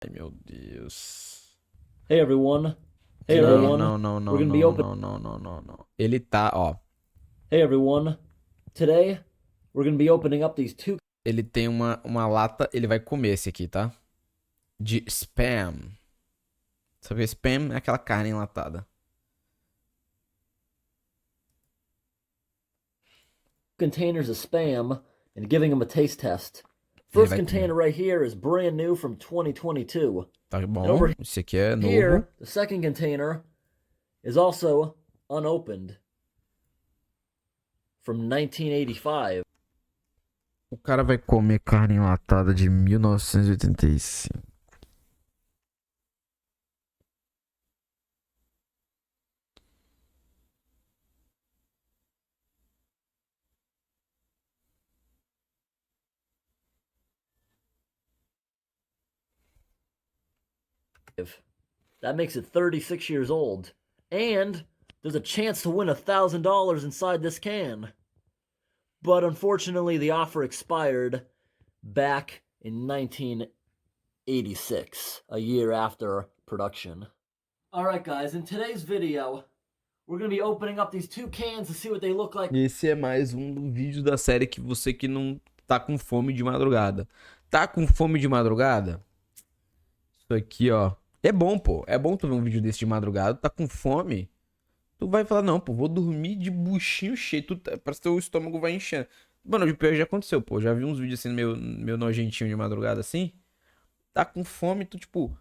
Ai, meu Deus. Hey everyone. Hey everyone. Não. We're gonna be open. Não. Ele tá, ó. Hey everyone. Today we're gonna be opening up these two. Ele tem uma lata, ele vai comer esse aqui, tá? De spam. Sabe, spam é aquela carne enlatada. Containers of spam and giving them a taste test. Ele First vai container comer. right here is brand new from 2022. Tá And bom? over Esse aqui é novo. here, the second container is also unopened from 1985. O cara vai comer carne enlatada de 1985. That makes it 36 years old. And there's a chance to win $1,000 inside this can. But unfortunately, the offer expired back in 1986, a year after production. Alright guys, in today's video, we're going to be opening up these two cans to see what they look like. Esse é mais um vídeo da série que você que não tá com fome de madrugada. Tá com fome de madrugada? Isso aqui, ó. É bom, pô. É bom tu ver um vídeo desse de madrugada. Tá com fome? Tu vai falar, não, pô, vou dormir de buchinho cheio. Parece que teu estômago vai enchendo. Mano, o pior já aconteceu, pô. Já vi uns vídeos assim, meio nojentinho de madrugada, assim. Tá com fome, tu, tipo...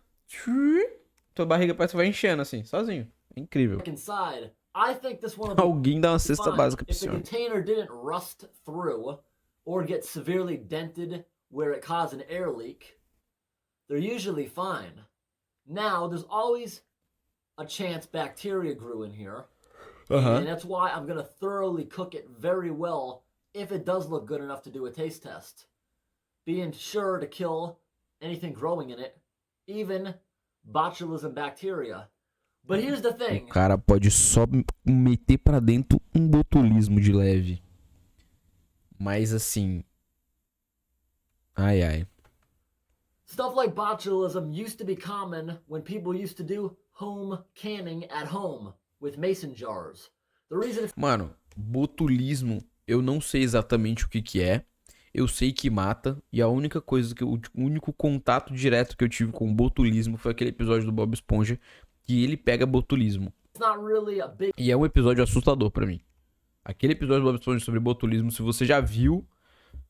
Tua barriga parece que vai enchendo, assim, sozinho. É incrível. Inside. I think this one Alguém dá uma cesta básica pra if the senhor. container didn't rust through or get severely dented where it caused an air leak, they're usually fine. Now, there's always a chance bacteria grew in here. And that's why I'm going to thoroughly cook it very well if it does look good enough to do a taste test. Being sure to kill anything growing in it, even botulism bacteria. But here's the thing. O cara pode só meter pra dentro um botulismo de leve. Mas assim... Ai. Stuff like botulism used to be common when people used to do home canning at home with mason jars. The reason... Mano, botulismo, eu não sei exatamente o que é. Eu sei que mata. E a única coisa o único contato direto que eu tive com botulismo foi aquele episódio do Bob Esponja que ele pega botulismo. E é um episódio assustador pra mim. Aquele episódio do Bob Esponja sobre botulismo, se você já viu,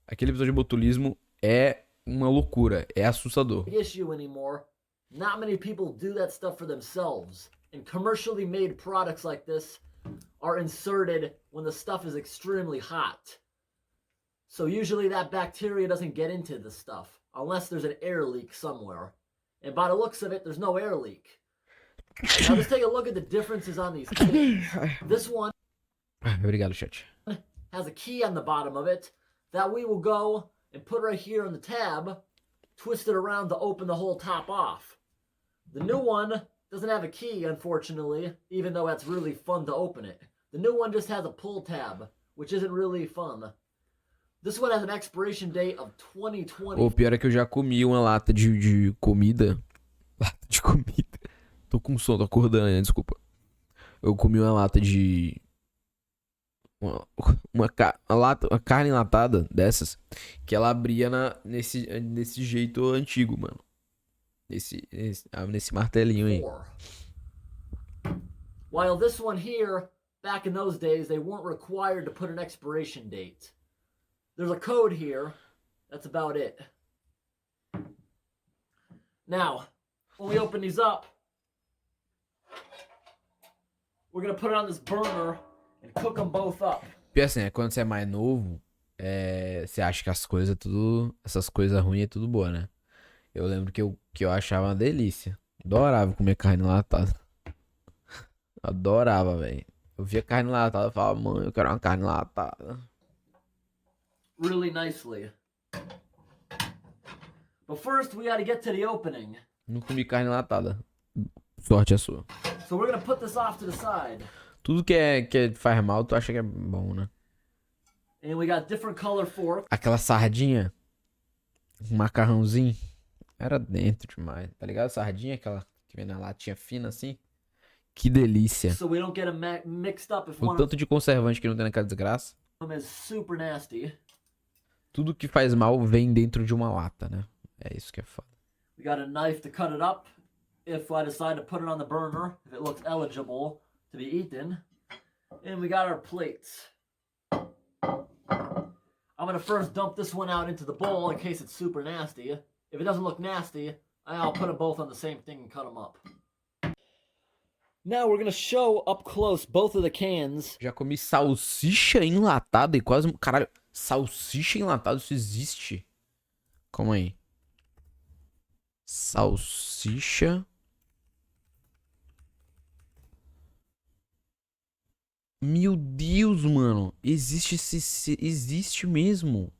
aquele episódio de botulismo é uma loucura, é assustador. Not many people do that stuff for themselves. And commercially made products like this are inserted when the stuff is extremely hot. So usually that bacteria doesn't get into the stuff unless there's an air leak somewhere. And by the looks of it, there's no air leak. Now let's take a look at the differences on these cans. This one Obrigado, chat. has a key on the bottom of it that we will go and put right here on the tab, twist it around to open the whole top off. The new one doesn't have a key, unfortunately, even though that's really fun to open it. The new one just has a pull tab, which isn't really fun. This one has an expiration date of 2020. O pior é que eu já comi uma lata de comida. Lata de comida. Tô com sono, tô acordando, né? Desculpa. Eu comi uma lata de... Uma carne enlatada dessas. Que ela abria nesse jeito antigo, mano. Nesse martelinho aí. While this one here, back in those days, they weren't required to put an expiration date. There's a code here. That's about it. Now, when we open these up, we're gonna put it on this burner and cook them both up. Porque assim, quando você é mais novo, você acha que essas coisas ruins é tudo boa, né? Eu lembro que eu achava uma delícia. Adorava comer carne enlatada. Adorava, velho. Eu via carne enlatada e falava, mãe, eu quero uma carne enlatada. Really nicely. But first, we gotta get to the opening. Não comi carne enlatada. Sorte é sua. So we're gonna put this off to the side. Tudo que faz mal, tu acha que é bom, né? And we got different color forks. Aquela sardinha, um macarrãozinho, Era dentro demais. Tá ligado? Sardinha, aquela que vem na latinha fina assim. Que delícia. So we don't get them mixed up if O one of tanto de conservante que não tem naquela desgraça. them is super nasty. Tudo que faz mal vem dentro de uma lata, né? É isso que é foda. We got a knife to cut it up if I decide to put it on the burner, if it looks eligible to be eaten. And we got our plates. I'm gonna first dump this one out into the bowl in case it's super nasty. If it doesn't look nasty, I'll put them both on the same thing and cut them up. Now we're gonna show up close both of the cans. Já comi salsicha enlatada e quase. Caralho, salsicha enlatada, isso existe? Calma aí. Salsicha. Meu Deus, mano. Existe mesmo.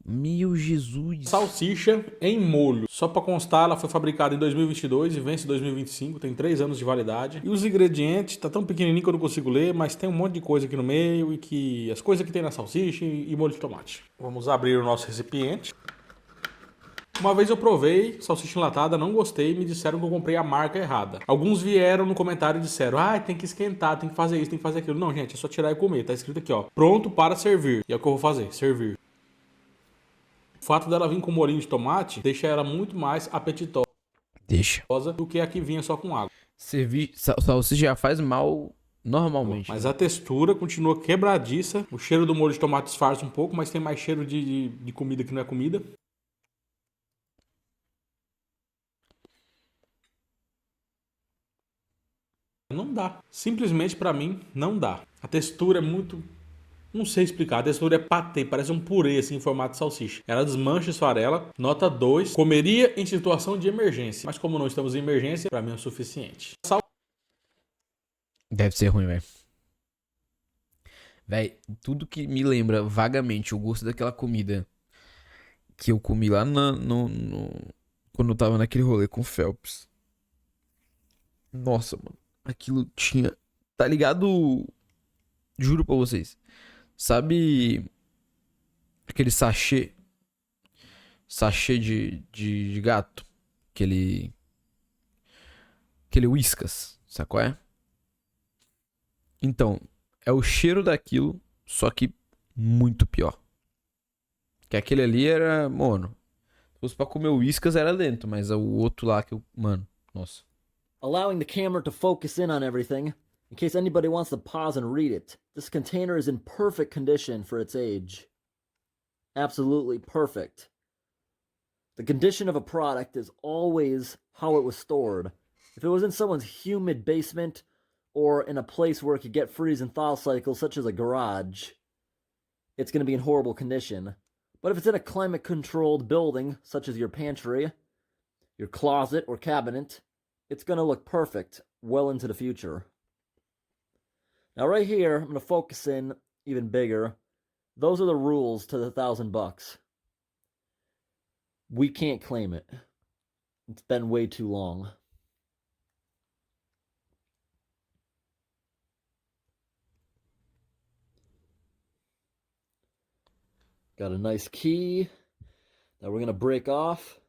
Meu Jesus. Salsicha em molho. Só pra constar, ela foi fabricada em 2022 e vence em 2025. Tem 3 anos de validade. E os ingredientes, tá tão pequenininho que eu não consigo ler, mas tem um monte de coisa aqui no meio e que as coisas que tem na salsicha e molho de tomate. Vamos abrir o nosso recipiente. Uma vez eu provei salsicha enlatada, não gostei, me disseram que eu comprei a marca errada. Alguns vieram no comentário e disseram: ah, tem que esquentar, tem que fazer isso, tem que fazer aquilo. Não, gente, é só tirar e comer. Tá escrito aqui, ó, pronto para servir. E é o que eu vou fazer, servir. O fato dela vir com molhinho de tomate deixa ela muito mais apetitosa Deixa. do que a que vinha só com água. Salsicha já faz mal normalmente. Mas a textura continua quebradiça. O cheiro do molho de tomate disfarça um pouco, mas tem mais cheiro de comida que não é comida. Não dá. Simplesmente pra mim, não dá. A textura é muito... Não sei explicar. A textura é patê, parece um purê assim em formato de salsicha. Ela desmancha e esfarela. Nota 2. Comeria em situação de emergência. Mas como não estamos em emergência, pra mim é o suficiente. Deve ser ruim, velho. Véi, tudo que me lembra vagamente o gosto daquela comida que eu comi lá quando eu tava naquele rolê com o Phelps. Nossa, mano. Aquilo tinha... Tá ligado? Juro pra vocês. Sabe aquele sachê? Sachê de gato? Aquele Whiskas, sabe qual é? Então, é o cheiro daquilo, só que muito pior. Que aquele ali era, mano, se fosse pra comer o Whiskas era lento, mas o outro lá que eu, mano, nossa. Allowing the camera to focus in on everything, in case anybody wants to pause and read it. This container is in perfect condition for its age. Absolutely perfect. The condition of a product is always how it was stored. If it was in someone's humid basement or in a place where it could get freeze and thaw cycles, such as a garage, it's going to be in horrible condition. But if it's in a climate-controlled building, such as your pantry, your closet, or cabinet, it's going to look perfect well into the future. Now right here, I'm going to focus in even bigger. Those are the rules to the $1,000. We can't claim it. It's been way too long. Got a nice key that we're going to break off.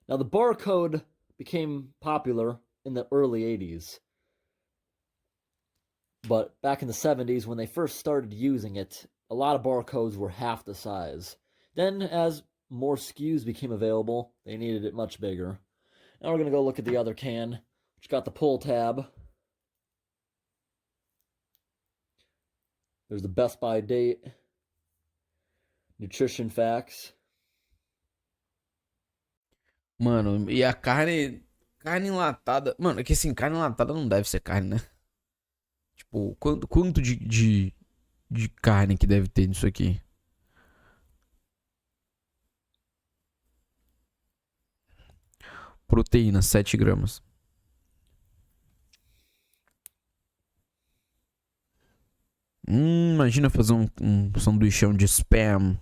Now the barcode became popular in the early 80s. But back in the 70s, when they first started using it, a lot of barcodes were half the size. Then, as more SKUs became available, they needed it much bigger. Now we're going to go look at the other can, which got the pull tab. There's the Best By date. Nutrition facts. Mano, e a carne enlatada... Mano, é que assim, carne enlatada não deve ser carne, né? Tipo, quanto de carne que deve ter nisso aqui? Proteína, 7 gramas. Imagina fazer um sanduichão de spam.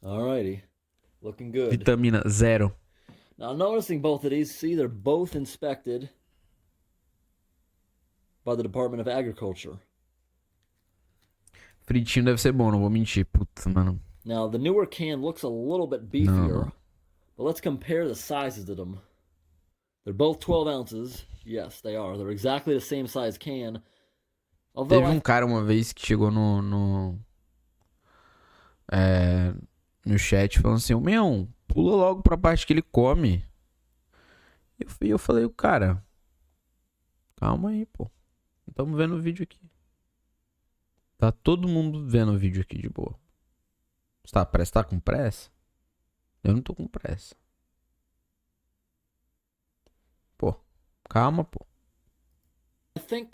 Alrighty. Looking good. Vitamina 0. Now, noticing both of these, see, they're both inspected by the Department of Agriculture. Fritinho deve ser bom, não vou mentir. Putz, mano. Now, the newer can looks a little bit beefier, but let's compare the sizes of them. They're both 12 ounces. Yes, they are. They're exactly the same size can. Although Teve um cara uma vez que chegou no chat falando assim, o meiaum, pula logo pra parte que ele come. E eu falei, o cara, calma aí, pô. Estamos vendo o vídeo aqui. Tá todo mundo vendo o vídeo aqui de boa. Você tá com pressa? Eu não tô com pressa. Pô, calma, pô. I think,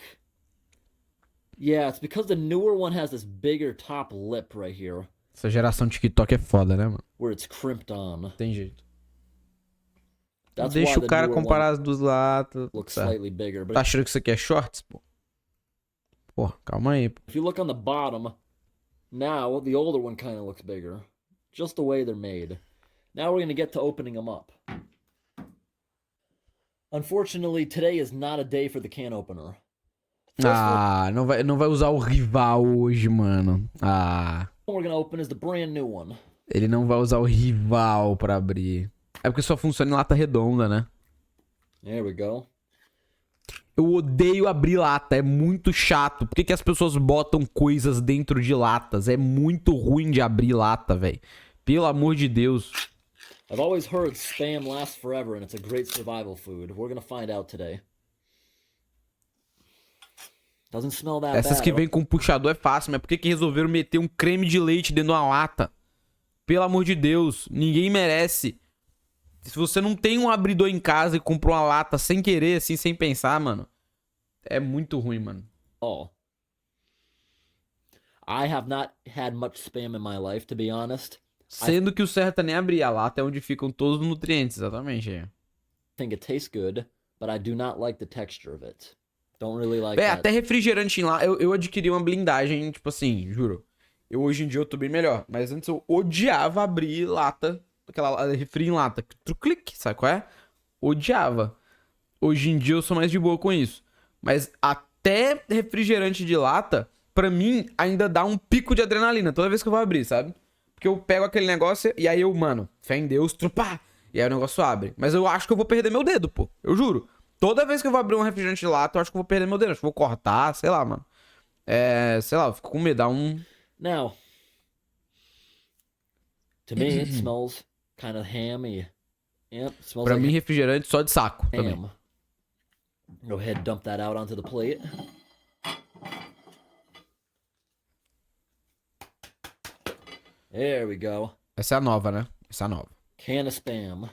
yeah, it's because the newer one has this bigger top lip right here, Essa geração TikTok é foda, né, mano? where it's crimped on. Tem jeito. That's Deixa why o the cara newer comparar one as duas latas. looks Tá. slightly bigger. But Tá achando que isso aqui é shorts, pô? Pô, calma aí, pô. if you look on the bottom, now the older one kind of looks bigger. Just the way they're made. Now we're going to get to opening them up. Unfortunately, today is not a day for the can opener. Ah, não vai usar o rival hoje, mano. Ah, What we're going to open is the brand new one. ele não vai usar o rival pra abrir. É porque só funciona em lata redonda, né? There we go. Eu odeio abrir lata, é muito chato. Por que as pessoas botam coisas dentro de latas? É muito ruim de abrir lata, velho. Pelo amor de Deus. I've always heard Spam lasts forever and it's a great survival food. We're going to find out today. Doesn't smell that Essas bad. que vêm com puxador é fácil, mas por que resolveram meter um creme de leite dentro de uma lata? Pelo amor de Deus, ninguém merece. Se você não tem um abridor em casa e comprou uma lata sem querer, assim, sem pensar, mano, é muito ruim, mano. Oh. I have not had much Spam in my life, to be honest. Sendo que o certo é nem abrir a lata, é onde ficam todos os nutrientes, exatamente. I think it tastes good, but I do not like the texture of it. Don't really like É, that. até refrigerante em lá, eu adquiri uma blindagem, tipo assim, juro. Hoje em dia eu tô bem melhor, mas antes eu odiava abrir lata, aquela refri em lata, clique, sabe qual é? Odiava. Hoje em dia eu sou mais de boa com isso. Mas até refrigerante de lata, pra mim, ainda dá um pico de adrenalina toda vez que eu vou abrir, sabe? Porque eu pego aquele negócio e aí eu, mano, fé em Deus, trupá, e aí o negócio abre. Mas eu acho que eu vou perder meu dedo, pô. Eu juro. Toda vez que eu vou abrir um refrigerante de lata, eu acho que eu vou perder meu dedo. Acho que eu vou cortar, sei lá, mano. Sei lá, eu fico com medo, dá um... Now, to me, it smells kind of hammy. Yep, smells Pra like mim, refrigerante só de saco também. ham. Go ahead, dump that out onto the plate. There we go. Essa é a nova, né? Essa é a nova. Can of Spam.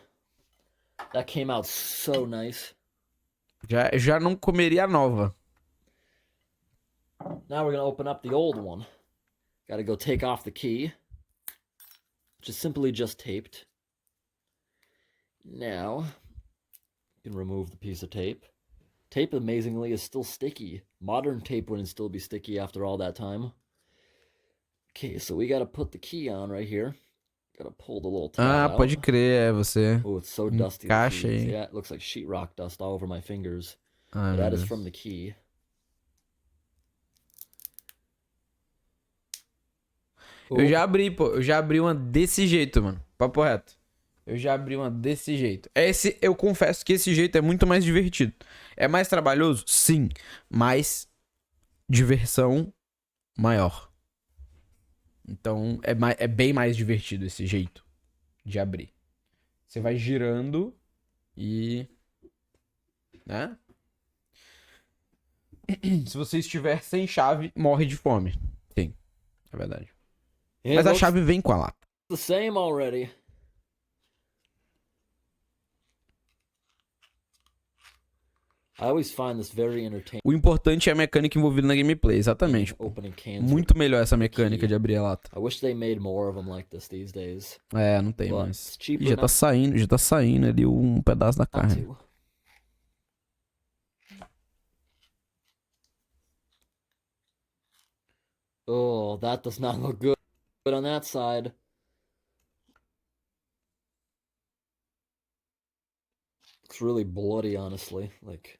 That came out so nice. Já não comeria a nova. Now we're gonna open up the old one. Gotta go take off the key, which is simply just taped. Now, you can remove the piece of tape. Tape, amazingly, is still sticky. Modern tape wouldn't still be sticky after all that time. Okay, so we gotta put the key on right here. Gotta pull the little tab Ah, out. pode crer, você. Oh, it's so dusty. Encaixa the keys. aí. Yeah, it looks like sheetrock dust all over my fingers. Ai, But meu that is Deus. from the key. Eu já abri, pô. Eu já abri uma desse jeito, mano. Papo reto. Eu já abri uma desse jeito. Eu confesso que esse jeito é muito mais divertido. É mais trabalhoso? Sim. Mas diversão maior. Então é bem mais divertido esse jeito de abrir. Você vai girando e... né? Se você estiver sem chave, morre de fome. Sim, é verdade. It Mas a looks chave vem com a lata. the same already. I always find this very entertaining. O importante é a mecânica envolvida na gameplay, exatamente. Pô. Opening cans. Muito melhor essa mecânica de abrir a lata. I wish they made more of them like this these days. É, não tem But mais. it's cheaper Ih, já tá saindo ali um pedaço da not carne. to. Oh, that does not look good on that side. Looks really bloody, honestly. Like,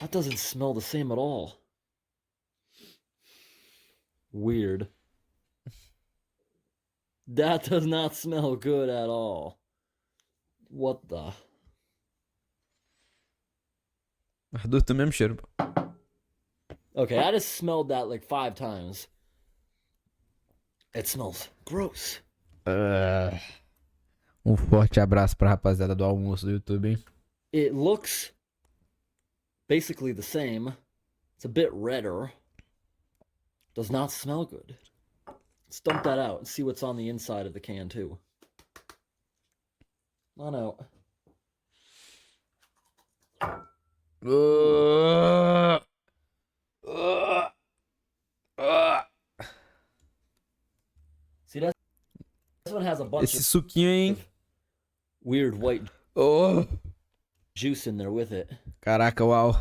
That doesn't smell the same at all. Weird. That does not smell good at all. What the? Arthur, tem o mesmo cheiro. Okay, I just smelled that like 5 times. It smells gross. Forte abraço pra rapaziada do almoço do YouTube, hein? It looks basically the same. It's a bit redder. Does not smell good. Let's dump that out and see what's on the inside of the can too. Oh no. See, this one has a bunch Esse suquinho, hein? of weird white Oh. juice in there with it. Caraca, uau.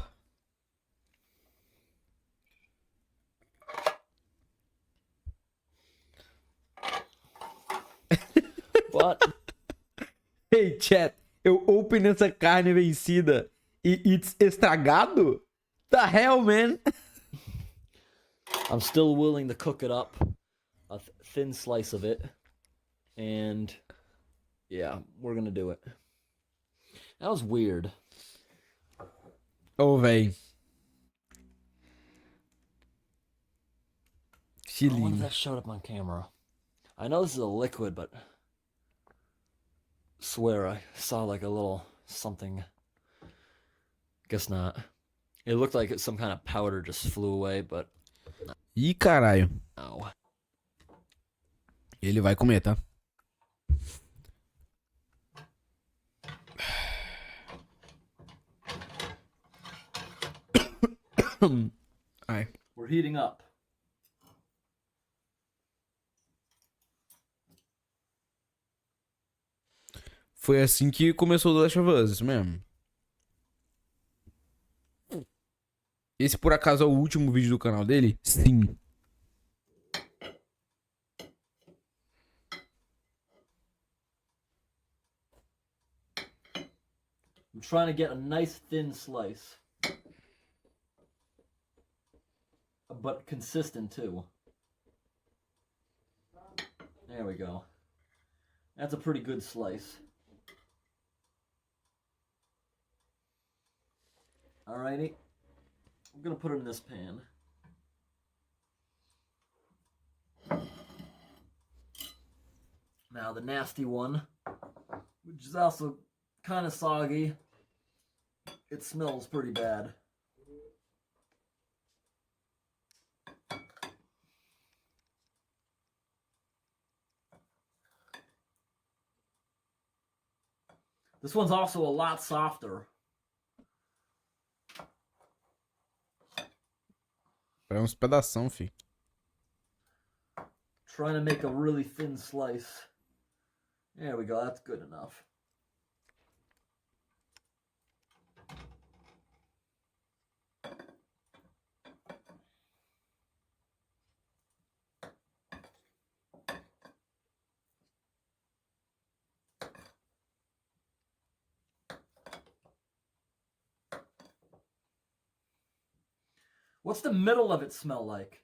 But Hey, chat, eu open essa carne vencida e it's estragado? The hell, man? I'm still willing to cook it up, a thin slice of it, and yeah, we're gonna do it. That was weird. Ô, véi. Que I wonder if lindo. that showed up on camera. I know this is a liquid, but swear I saw like a little something. Guess not. It looked like some kind of powder just flew away, but Ih, caralho. no. Ele vai comer, tá? Ai. We're heating up. Foi assim que começou o The Last of Us, isso mesmo. Esse, por acaso, é o último vídeo do canal dele? Sim. I'm trying to get a nice thin slice. But consistent too. There we go. That's a pretty good slice. Alrighty. I'm gonna put it in this pan. Now the nasty one, which is also kind of soggy. It smells pretty bad. This one's also a lot softer. É uns pedação, fi. Trying to make a really thin slice. There we go, that's good enough. What's the middle of it smell like?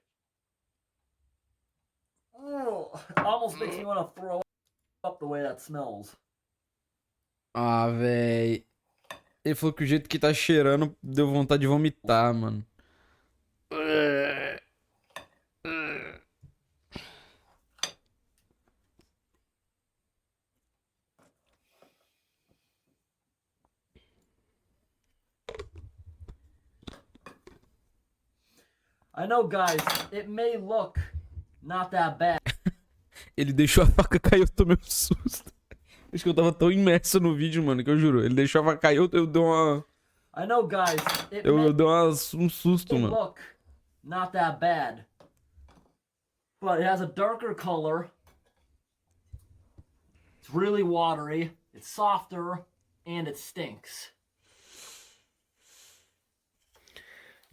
Oh, it almost makes me want to throw up the way that smells. Ah, véi. Ele falou que o jeito que tá cheirando deu vontade de vomitar, mano. I know, guys, it may look not that bad. Ele deixou a faca cair, eu tomei um susto. Acho que eu tava tão imerso no vídeo, mano, que eu juro. Ele deixou a faca cair, eu dei uma... I know, guys, it Eu may dei um susto, mano. look not that bad. But it has a darker color. It's really watery. It's softer. And it stinks.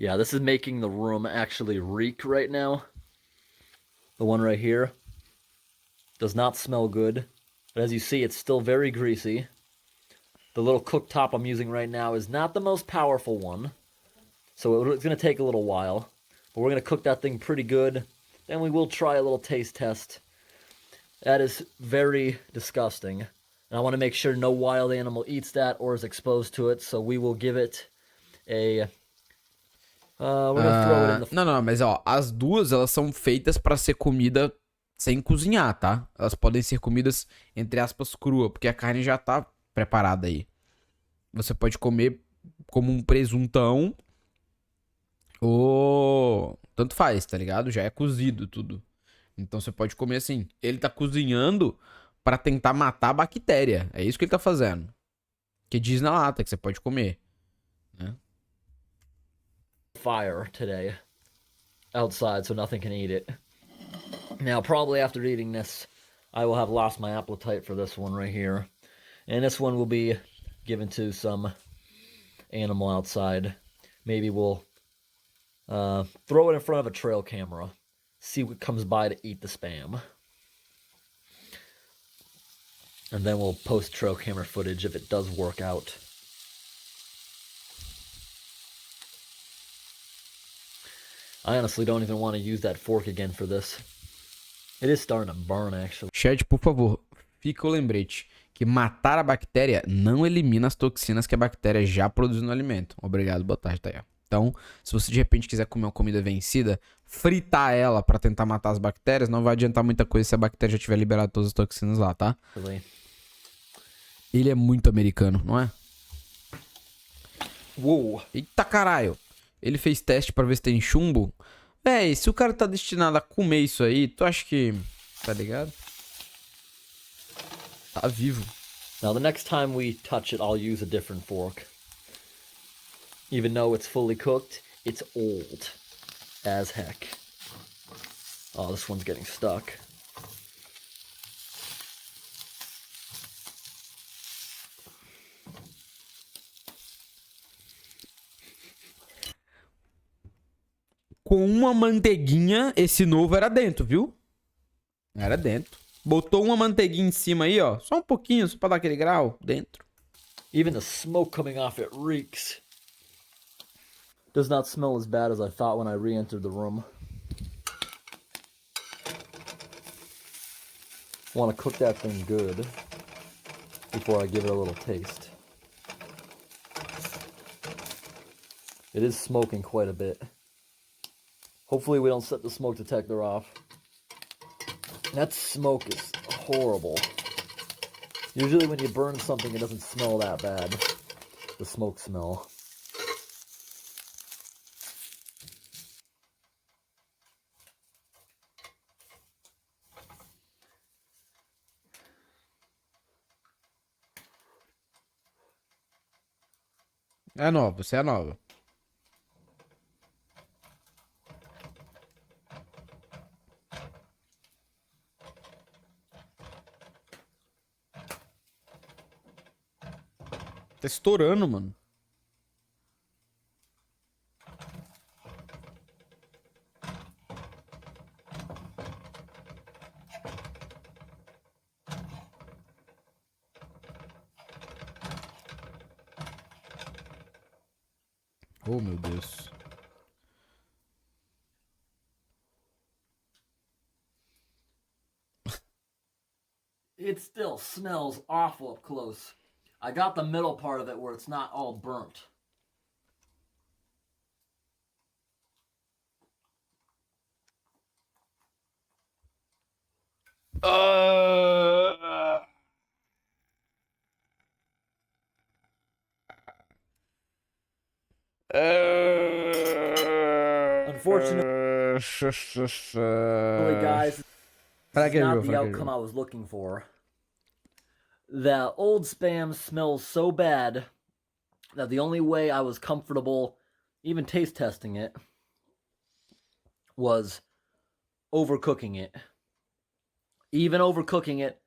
Yeah, this is making the room actually reek right now. The one right here does not smell good. But as you see, it's still very greasy. The little cooktop I'm using right now is not the most powerful one. So it's going to take a little while. But we're going to cook that thing pretty good. Then we will try a little taste test. That is very disgusting. And I want to make sure no wild animal eats that or is exposed to it. So we will give it a... we're going to throw it in the... Não, não, mas ó, as duas, elas são feitas pra ser comida sem cozinhar, tá? Elas podem ser comidas, entre aspas, crua, porque a carne já tá preparada aí. Você pode comer como um presuntão ou... Tanto faz, tá ligado? Já é cozido tudo. Então você pode comer assim. Ele tá cozinhando pra tentar matar a bactéria. É isso que ele tá fazendo. Que diz na lata que você pode comer, né? Fire today outside so nothing can eat it. Now probably after eating this I will have lost my appetite for this one right here. And this one will be given to some animal outside. Maybe we'll throw it in front of a trail camera. See what comes by to eat the spam. And then we'll post trail camera footage if it does work out. I honestly don't even want to use that fork again for this. It is starting to burn, actually. Chat, por favor, fica o lembrete que matar a bactéria não elimina as toxinas que a bactéria já produz no alimento. Obrigado, boa tarde, Taia. Então, se você de repente quiser comer uma comida vencida, fritar ela pra tentar matar as bactérias, não vai adiantar muita coisa se a bactéria já tiver liberado todas as toxinas lá, tá? Ele é muito americano, não é? Uou! Eita caralho! Ele fez teste pra ver se tem chumbo. Véi, se o cara tá destinado a comer isso aí, tu acha que... Tá ligado? Tá vivo. Now the next time we touch it, I'll use a different fork. Even though it's fully cooked, it's old as heck. Oh, this one's getting stuck. Com uma manteiguinha, esse novo era dentro, viu? Era dentro. Botou uma manteiguinha em cima aí, ó. Só um pouquinho, só pra dar aquele grau. Dentro. Even the smoke coming off it reeks. Does not smell as bad as I thought when I re-entered the room. Want to cook that thing good before I give it a little taste. It is smoking quite a bit. Hopefully we don't set the smoke detector off. That smoke is horrible. Usually when you burn something, it doesn't smell that bad. The smoke smell. É nova, você é nova. Tá estourando, mano. Oh, meu Deus. It still smells awful up close. I got the middle part of it where it's not all burnt. Unfortunately, guys, this is not the outcome I was looking for. The old spam smells so bad that the only way I was comfortable even taste testing it was overcooking it. Even overcooking it,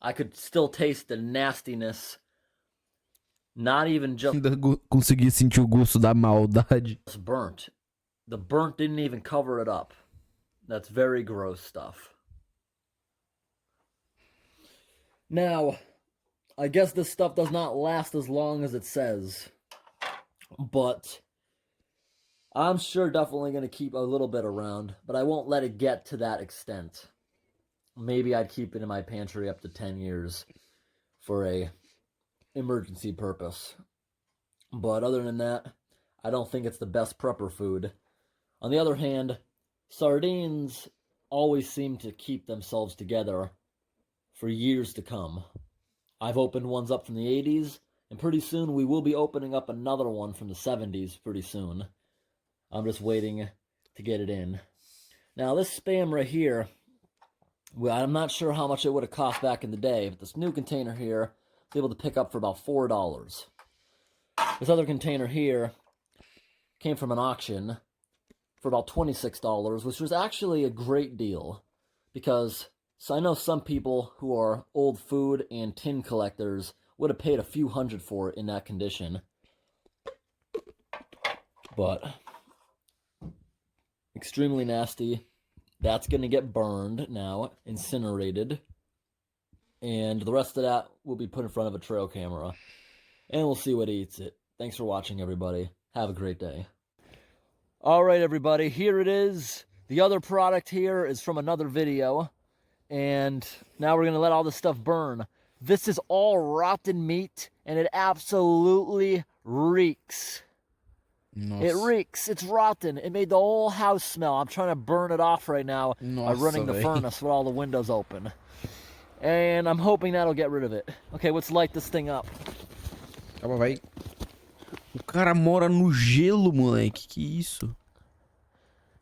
I could still taste the nastiness. Not even just Ainda consegui sentir o gosto da maldade. burnt. The burnt didn't even cover it up. That's very gross stuff. Now, I guess this stuff does not last as long as it says. But I'm sure definitely going to keep a little bit around, but I won't let it get to that extent. Maybe I'd keep it in my pantry up to 10 years for a emergency purpose. But other than that, I don't think it's the best prepper food. On the other hand, sardines always seem to keep themselves together for years to come. I've opened ones up from the 80s, and pretty soon we will be opening up another one from the 70s pretty soon. I'm just waiting to get it in. Now, this Spam right here, well, I'm not sure how much it would have cost back in the day, but this new container here, I was able to pick up for about $4. This other container here came from an auction for about $26, which was actually a great deal, because I know some people who are old food and tin collectors would have paid a few hundred for it in that condition. But extremely nasty. That's going to get burned now, incinerated. And the rest of that will be put in front of a trail camera. And we'll see what eats it. Thanks for watching, everybody. Have a great day. All right, everybody, here it is. The other product here is from another video. And now we're going to let all this stuff burn. This is all rotten meat, and it absolutely reeks. Nossa. It reeks. It's rotten. It made the whole house smell. I'm trying to burn it off right now by running the furnace with all the windows open. And I'm hoping that'll get rid of it. Okay, let's light this thing up. Calma, vai. O cara mora no gelo, moleque. Que isso?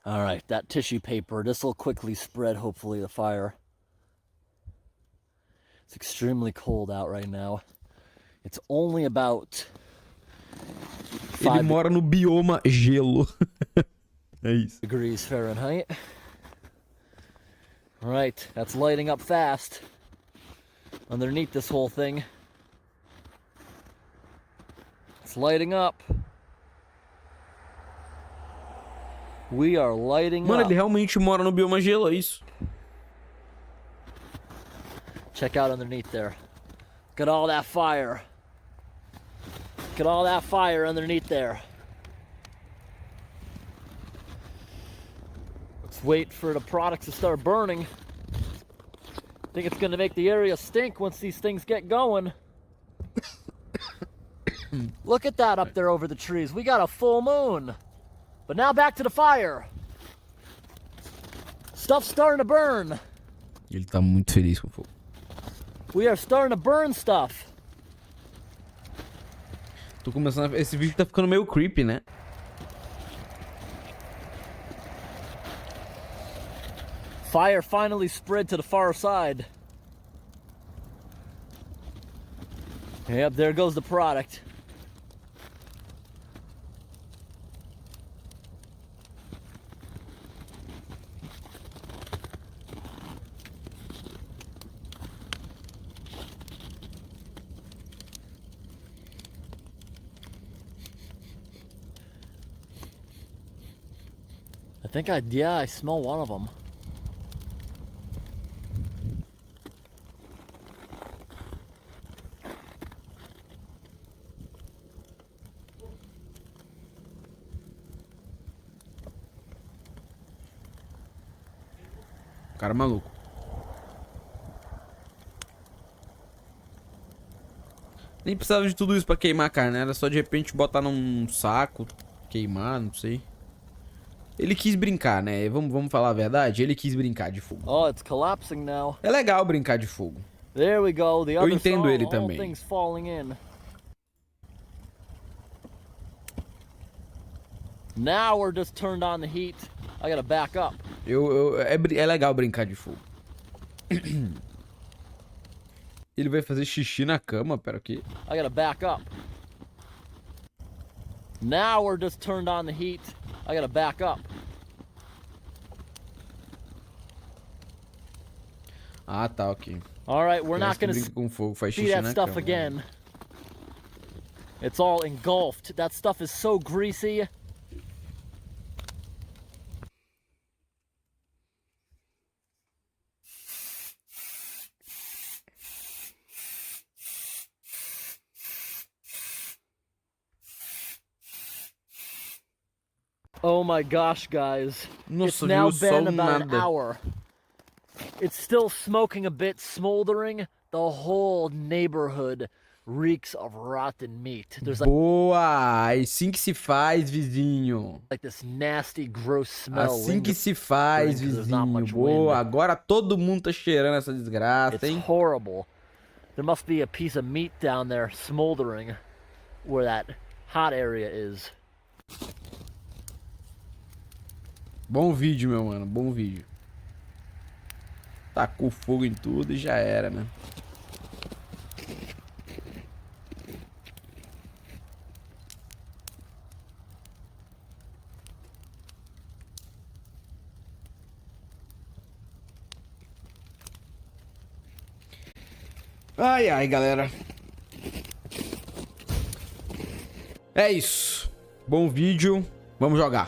All right, that tissue paper. This will quickly spread, hopefully, the fire. It's extremely cold out right now. It's only about... Ele mora no bioma gelo. É isso. Degrees Fahrenheit. All right, that's lighting up fast underneath this whole thing. It's lighting up. We are lighting Mano, up. ele realmente mora no bioma gelo, é isso. Check out underneath there. Look at all that fire. Look at all that fire underneath there. Let's wait for the products to start burning. I think it's going to make the area stink once these things get going. Look at that up there over the trees. We got a full moon. But now back to the fire. Stuff's starting to burn. Ele tá muito feliz com o fogo. We are starting to burn stuff. Tô começando a... Esse vídeo tá ficando meio creepy, né? Fire finally spread to the far side. Yep, there goes the product. I smell one of them. Cara maluco. Nem precisava de tudo isso pra queimar a carne. Era só de repente botar num saco, queimar, não sei. Ele quis brincar, né? Vamos falar a verdade? Ele quis brincar de fogo. Oh, it's collapsing now. É legal brincar de fogo. There we go. The other entendo side, ele all também. things falling in. Now we're just turned on the heat. I gotta back up. É legal brincar de fogo. Ele vai fazer xixi na cama, pera aqui. I gotta back up. Now we're just turned on the heat. I gotta back up. Ah, tá, ok. All right, we're not gonna brinca com fogo, faz see xixi that na stuff cama. again. It's all engulfed. That stuff is so greasy. Oh my gosh, guys. Nossa, It's now viu só been about an nada. hour. It's still smoking a bit, smoldering. The whole neighborhood reeks of rotten meat. There's Boa! Assim que se faz, vizinho. like this nasty, gross smell. Assim que lingering se faz, 'cause there's not vizinho. much Boa! wind. Agora todo mundo tá cheirando essa desgraça, It's hein? horrible. There must be a piece of meat down there smoldering where that hot area is. Bom vídeo, meu mano. Bom vídeo. Tacou fogo em tudo e já era, né? Ai, ai, galera. É isso. Bom vídeo. Vamos jogar.